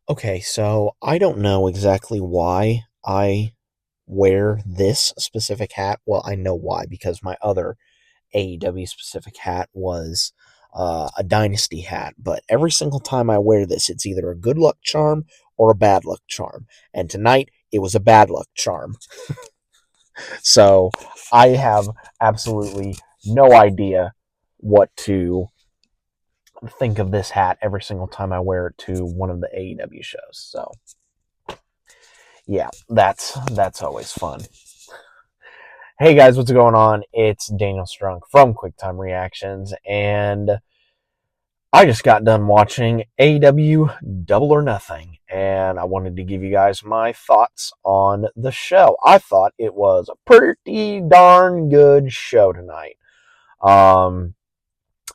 Okay, so I don't know exactly why I wear this specific hat. Well, I know why, because my other AEW specific hat was a Dynasty hat. But every single time I wear this, it's either a good luck charm or a bad luck charm. And tonight, it was a bad luck charm. So I have absolutely no idea what to think of this hat every single time I wear it to one of the AEW shows. So yeah, that's always fun. Hey guys, what's going on? It's Daniel Strunk from QuickTime Reactions, and I just got done watching AEW Double or Nothing, and I wanted to give you guys my thoughts on the show. I thought it was a pretty darn good show tonight. Um,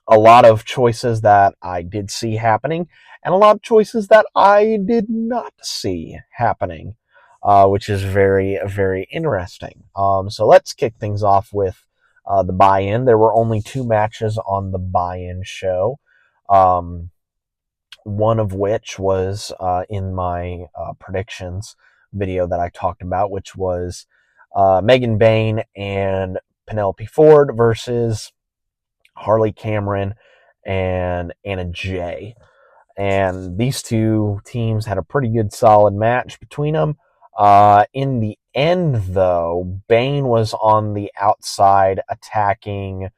a lot of choices that I did see happening, and a lot of choices that I did not see happening, which is very, very interesting. So let's kick things off with the buy-in. There were only two matches on the buy-in show, um, one of which was in my predictions video that I talked about, which was Megan Bayne and Penelope Ford versus Harley Cameron and Anna Jay. And these two teams had a pretty good solid match between them. In the end, though, Bane was on the outside attacking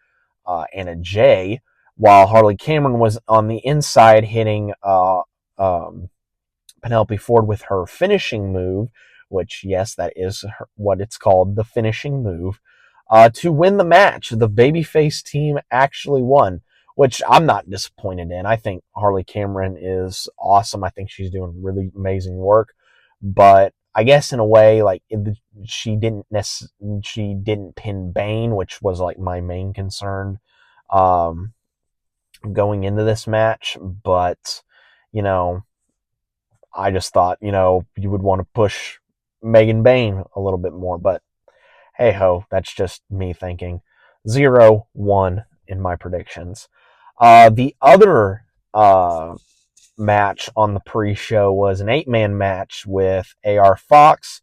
Anna Jay, while Harley Cameron was on the inside hitting um, Penelope Ford with her finishing move, which, yes, that is what it's called, the finishing move, to win the match. The babyface team actually won, which I'm not disappointed in. I think Harley Cameron is awesome. I think she's doing really amazing work, but I guess in a way, like she didn't pin Bane, which was like my main concern um, going into this match. But you know, I just thought, you would want to push Megan Bayne a little bit more, but hey ho, that's just me thinking. 0-1 in my predictions. The other match on the pre-show was an 8-man match with AR Fox,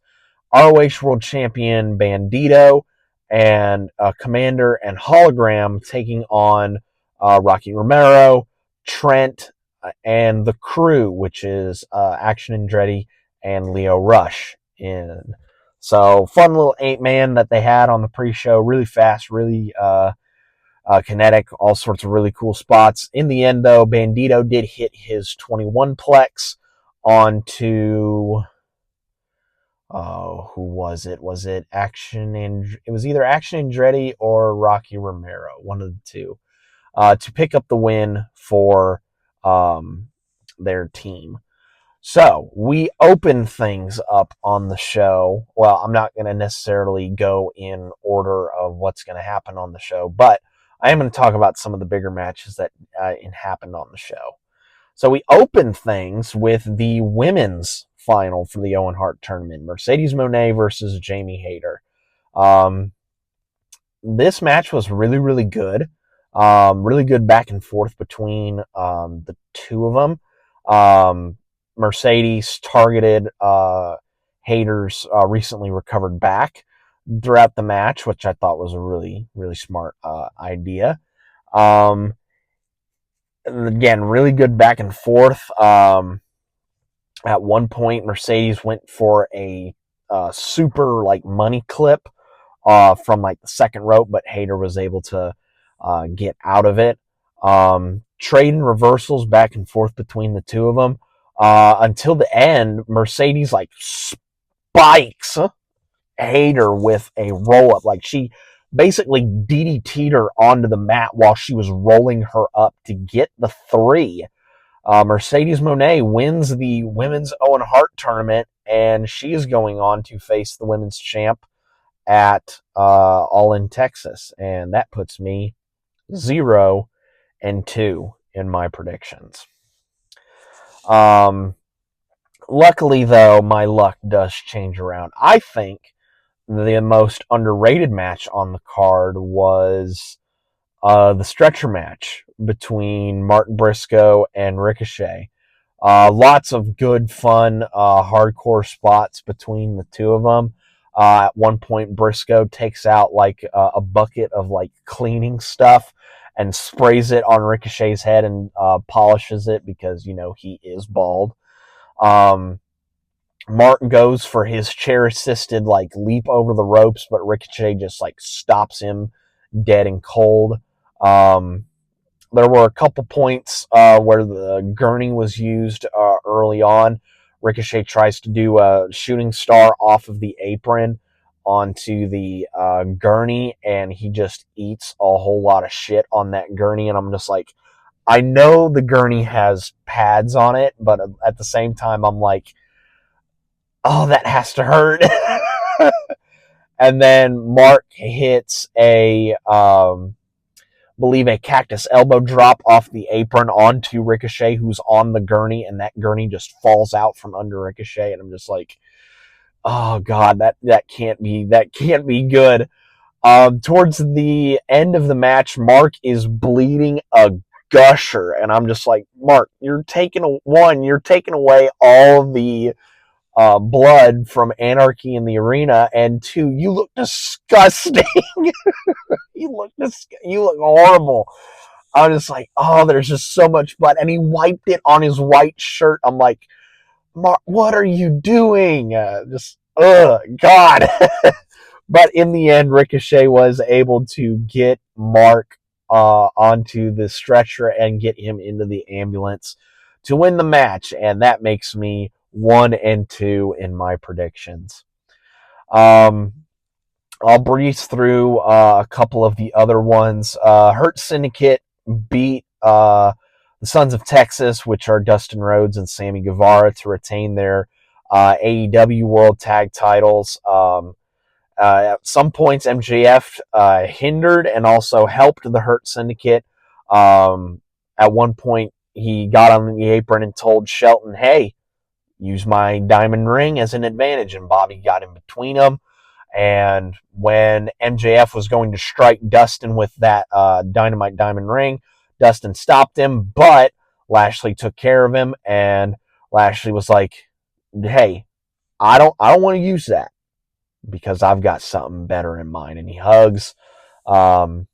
ROH World Champion Bandito, and Commander and Hologram taking on Rocky Romero, Trent, and the Crew, which is Action Andretti and Leo Rush. So fun little 8-man that they had on the pre-show. Really fast, really kinetic, all sorts of really cool spots. In the end, though, Bandito did hit his 21 plex onto who was it? Was it Action and it was either Action Andretti or Rocky Romero, one of the two, to pick up the win for their team. So we open things up on the show. Well, I'm not going to necessarily go in order of what's going to happen on the show, but I am going to talk about some of the bigger matches that happened on the show. So we open things with the women's final for the Owen Hart tournament, Mercedesmone versus Jamiehayter. This match was really, really good. Really good back and forth between the two of them. Mercedes targeted Hayter's recently recovered back throughout the match, which I thought was a really, really smart idea. Again, really good back and forth. At one point, Mercedes went for a super like money clip from like the second rope, but Hayter was able to get out of it. Trading reversals back and forth between the two of them until the end. Mercedes like spikes Hayter with a roll up, like she basically DDT'd her onto the mat while she was rolling her up to get the 3. Mercedesmone wins the women's Owen Hart tournament, and she is going on to face the women's champ at All in Texas, and that puts me 0-2 in my predictions. Luckily, though, my luck does change around. I think the most underrated match on the card was the stretcher match between Martin Briscoe and Ricochet. Lots of good, fun, hardcore spots between the two of them. At one point, Briscoe takes out like a bucket of like cleaning stuff and sprays it on Ricochet's head and polishes it because, you know, he is bald. Mark goes for his chair assisted like leap over the ropes, but Ricochet just like stops him dead and cold. There were a couple points where the gurney was used early on. Ricochet tries to do a shooting star off of the apron onto the gurney, and he just eats a whole lot of shit on that gurney. And I'm just like, I know the gurney has pads on it, but at the same time, I'm like, oh, that has to hurt. And then Mark hits believe a cactus elbow drop off the apron onto Ricochet, who's on the gurney, and that gurney just falls out from under Ricochet, and I'm just like, oh god, that can't be good. Towards the end of the match, Mark is bleeding a gusher, and I'm just like, Mark, you're taking away all the blood from Anarchy in the Arena, and two, you look disgusting. You look horrible. I was just like, oh, there's just so much blood. And he wiped it on his white shirt. I'm like, Mark, what are you doing? God. But in the end, Ricochet was able to get Mark onto the stretcher and get him into the ambulance to win the match. And that makes me 1-2 in my predictions. I'll breeze through a couple of the other ones. Hurt Syndicate beat the Sons of Texas, which are Dustin Rhodes and Sammy Guevara, to retain their AEW World Tag Titles. At some points, MJF hindered and also helped the Hurt Syndicate. At one point, he got on the apron and told Shelton, hey, use my diamond ring as an advantage, and Bobby got in between them. And when MJF was going to strike Dustin with that dynamite diamond ring, Dustin stopped him, but Lashley took care of him, and Lashley was like, hey, I don't want to use that because I've got something better in mind. And he hugs Lashley,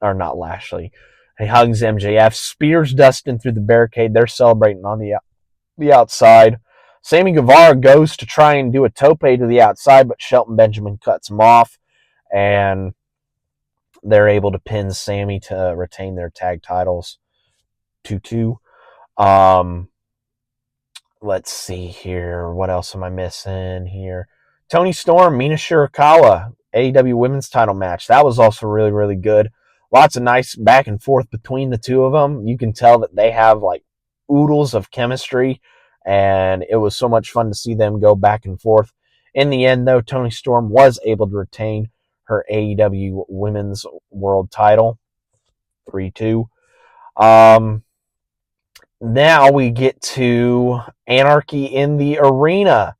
or not Lashley. He hugs MJF, spears Dustin through the barricade. They're celebrating on the outside. Sammy Guevara goes to try and do a tope to the outside, but Shelton Benjamin cuts him off, and they're able to pin Sammy to retain their tag titles 2-2. Let's see here. What else am I missing here? Toni Storm, Mina Shirakawa, AEW Women's Title match. That was also really, really good. Lots of nice back and forth between the two of them. You can tell that they have like oodles of chemistry, and it was so much fun to see them go back and forth. In the end, though, Toni Storm was able to retain her AEW Women's World Title 3-2. Now we get to Anarchy in the Arena,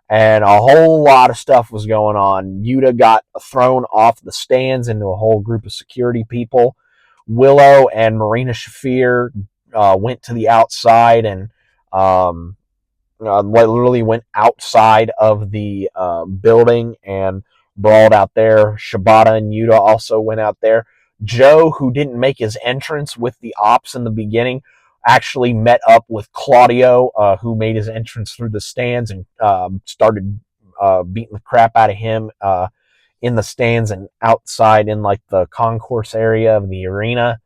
and a whole lot of stuff was going on. Yuta got thrown off the stands into a whole group of security people. Willow and Marina Shafir went to the outside and literally went outside of the building and brawled out there. Shibata and Yuta also went out there. Joe, who didn't make his entrance with the Ops in the beginning, actually met up with Claudio, who made his entrance through the stands and started beating the crap out of him in the stands and outside in like the concourse area of the arena.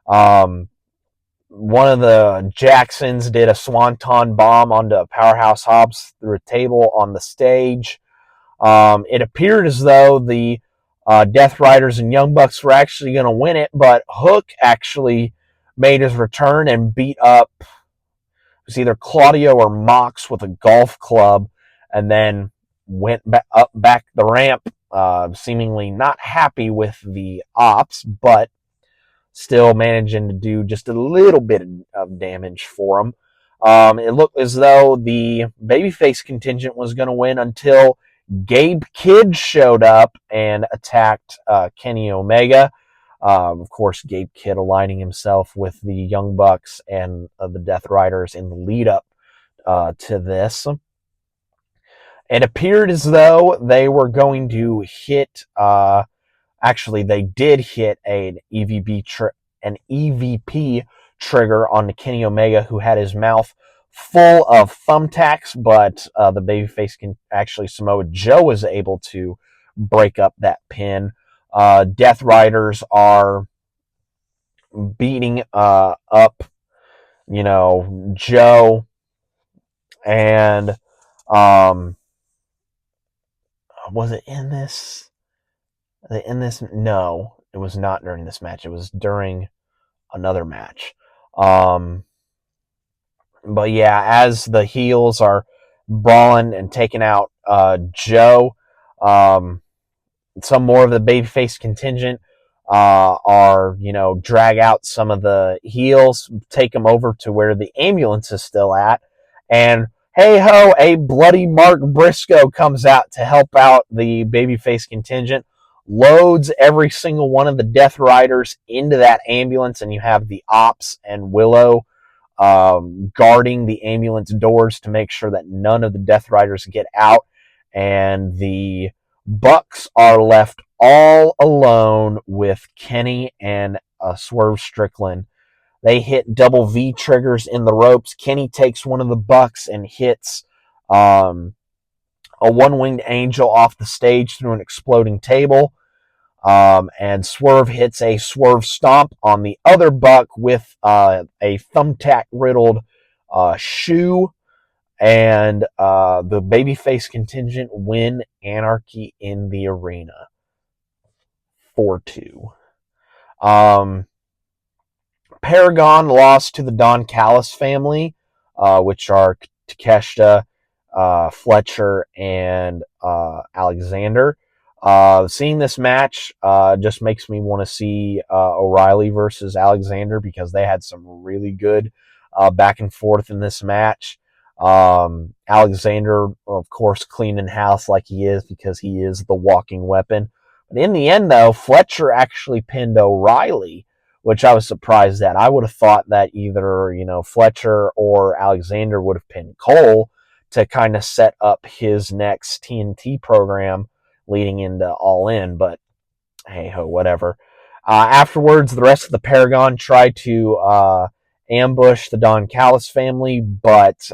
One of the Jacksons did a swanton bomb onto Powerhouse Hobbs through a table on the stage. It appeared as though the Death Riders and Young Bucks were actually going to win it, but Hook actually made his return and beat up, it was either Claudio or Mox with a golf club, and then went back the ramp, seemingly not happy with the Ops, but still managing to do just a little bit of damage for him. It looked as though the babyface contingent was going to win until Gabe Kidd showed up and attacked Kenny Omega. Of course, Gabe Kidd aligning himself with the Young Bucks and the Death Riders in the lead up to this. It appeared as though they were going to hit. Actually, they did hit an EVP trigger on Kenny Omega, who had his mouth full of thumbtacks, but the babyface Samoa Joe was able to break up that pin. Death Riders are beating up, Joe, and was it in this? No, it was not during this match. It was during another match. But yeah, as the heels are brawling and taking out Joe, some more of the babyface contingent are, drag out some of the heels, take them over to where the ambulance is still at, and hey ho, a bloody Mark Briscoe comes out to help out the babyface contingent, loads every single one of the Death Riders into that ambulance, and you have the Ops and Willow guarding the ambulance doors to make sure that none of the Death Riders get out, and the Bucks are left all alone with Kenny and Swerve Strickland. They hit double V triggers in the ropes. Kenny takes one of the Bucks and hits a one-winged angel off the stage through an exploding table. And Swerve hits a Swerve Stomp on the other Buck with a thumbtack-riddled shoe. And the babyface contingent win Anarchy in the Arena 4-2. Paragon lost to the Don Callis family, which are Takeshita, Fletcher, and Alexander. Seeing this match just makes me want to see O'Reilly versus Alexander, because they had some really good back and forth in this match. Alexander, of course, cleaning house like he is, because he is the walking weapon. But in the end, though, Fletcher actually pinned O'Reilly, which I was surprised at. I would have thought that either, Fletcher or Alexander would have pinned Cole to kind of set up his next TNT program leading into All In, but hey ho, whatever. Afterwards, the rest of the Paragon tried to ambush the Don Callis family, but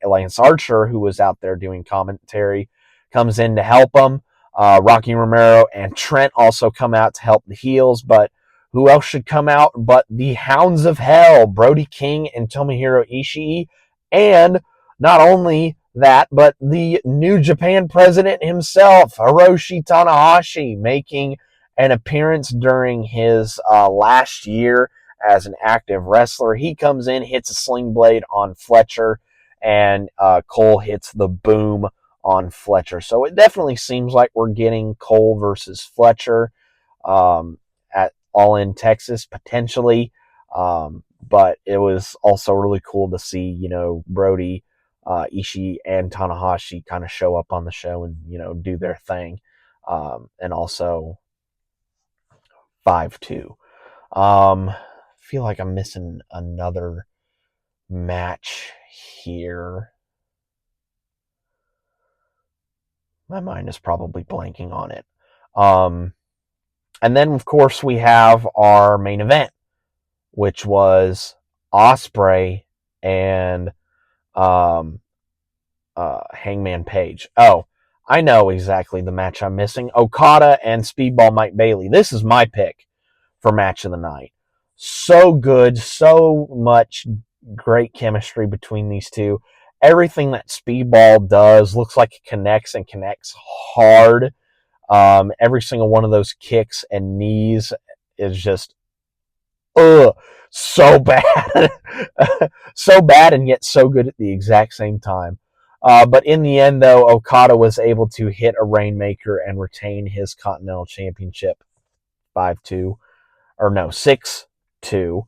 Lance Archer, who was out there doing commentary, comes in to help them. Rocky Romero and Trent also come out to help the heels, but who else should come out but the Hounds of Hell, Brody King and Tomohiro Ishii, and not only that, but the New Japan president himself, Hiroshi Tanahashi, making an appearance during his last year as an active wrestler. He comes in, hits a sling blade on Fletcher, and Cole hits the boom on Fletcher. So it definitely seems like we're getting Cole versus Fletcher at All In Texas, potentially. But it was also really cool to see, Brody, Ishii, and Tanahashi kind of show up on the show and, do their thing. And also 5-2. Feel like I'm missing another match here. My mind is probably blanking on it. And then, of course, we have our main event, which was Ospreay and Hangman Page. Oh, I know exactly the match I'm missing. Okada and Speedball Mike Bailey. This is my pick for match of the night. So good, so much great chemistry between these two. Everything that Speedball does looks like it connects, and connects hard. Every single one of those kicks and knees is just so bad. So bad and yet so good at the exact same time. But in the end, though, Okada was able to hit a Rainmaker and retain his Continental Championship 5-2. Or no, 6-2.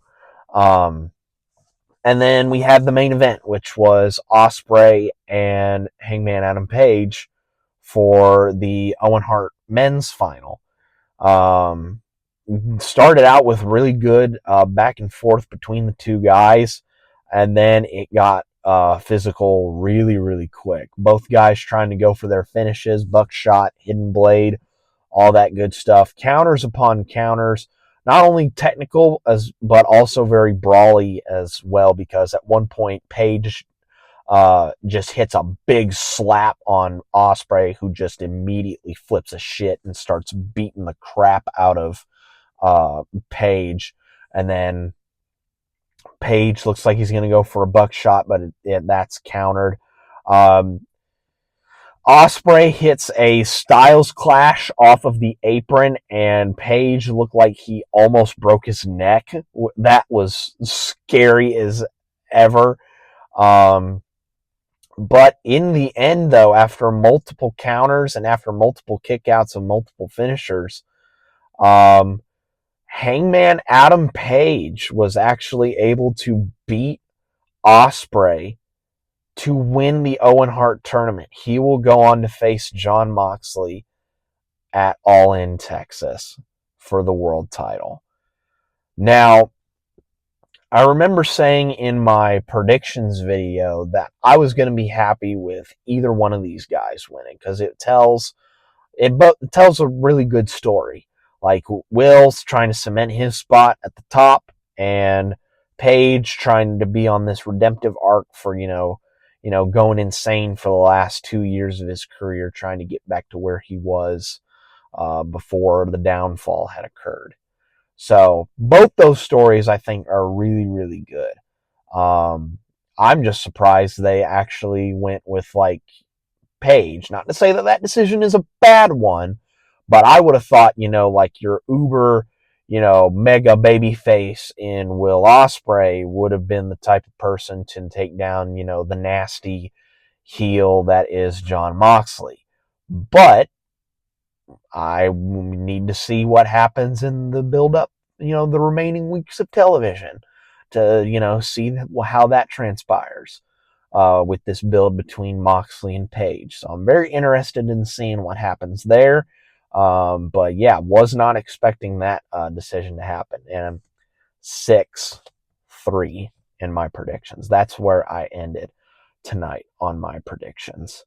And then we had the main event, which was Ospreay and Hangman Adam Page for the Owen Hart men's final. started out with really good back and forth between the two guys, and then it got physical really, really quick. Both guys trying to go for their finishes, buckshot, hidden blade, all that good stuff. Counters upon counters, not only technical but also very brawly as well, because at one point Page just hits a big slap on Ospreay, who just immediately flips a shit and starts beating the crap out of Page. And then Page looks like he's going to go for a buckshot, but that's countered. Ospreay hits a Styles Clash off of the apron, and Page looked like he almost broke his neck. That was scary as ever. But in the end, though, after multiple counters and after multiple kickouts and multiple finishers, Hangman Adam Page was actually able to beat Ospreay to win the Owen Hart tournament. He will go on to face Jon Moxley at All In Texas for the world title. Now, I remember saying in my predictions video that I was going to be happy with either one of these guys winning, because it tells a really good story. Like, Will's trying to cement his spot at the top, and Page trying to be on this redemptive arc for, going insane for the last 2 years of his career, trying to get back to where he was before the downfall had occurred. So both those stories, I think, are really, really good. I'm just surprised they actually went with, Page. Not to say that that decision is a bad one, but I would have thought, your uber, mega baby face in Will Ospreay would have been the type of person to take down, the nasty heel that is Jon Moxley. But I need to see what happens in the build-up, the remaining weeks of television to, see how that transpires with this build between Moxley and Page. So I'm very interested in seeing what happens there. But yeah, was not expecting that decision to happen. And I'm 6-3 in my predictions. That's where I ended tonight on my predictions.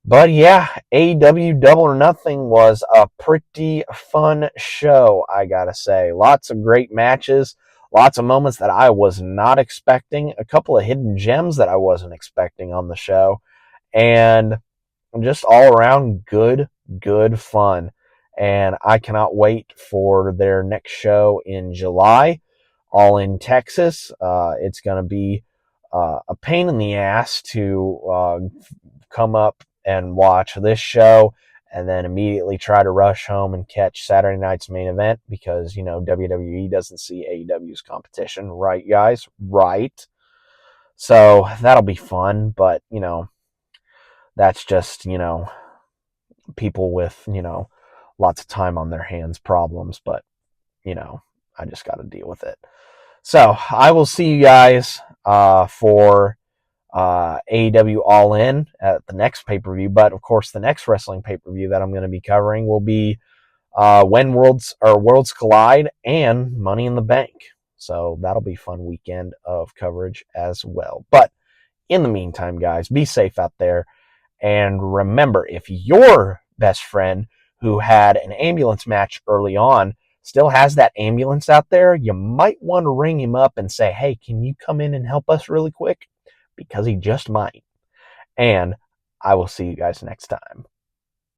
But yeah, AEW Double or Nothing was a pretty fun show, I gotta say. Lots of great matches, lots of moments that I was not expecting, a couple of hidden gems that I wasn't expecting on the show, and just all around good fun. And I cannot wait for their next show in July, All in Texas. It's going to be a pain in the ass to come up and watch this show and then immediately try to rush home and catch Saturday night's main event, because, WWE doesn't see AEW's competition. Right, guys? Right. So that'll be fun, but, that's just, people with, lots of time on their hands problems, but, I just got to deal with it. So I will see you guys for AEW All In at the next pay-per-view. But of course, the next wrestling pay-per-view that I'm going to be covering will be when Worlds Collide and Money in the Bank. So that'll be a fun weekend of coverage as well. But in the meantime, guys, be safe out there. And remember, if your best friend who had an ambulance match early on still has that ambulance out there, you might want to ring him up and say, hey, can you come in and help us really quick? Because he just might. And I will see you guys next time.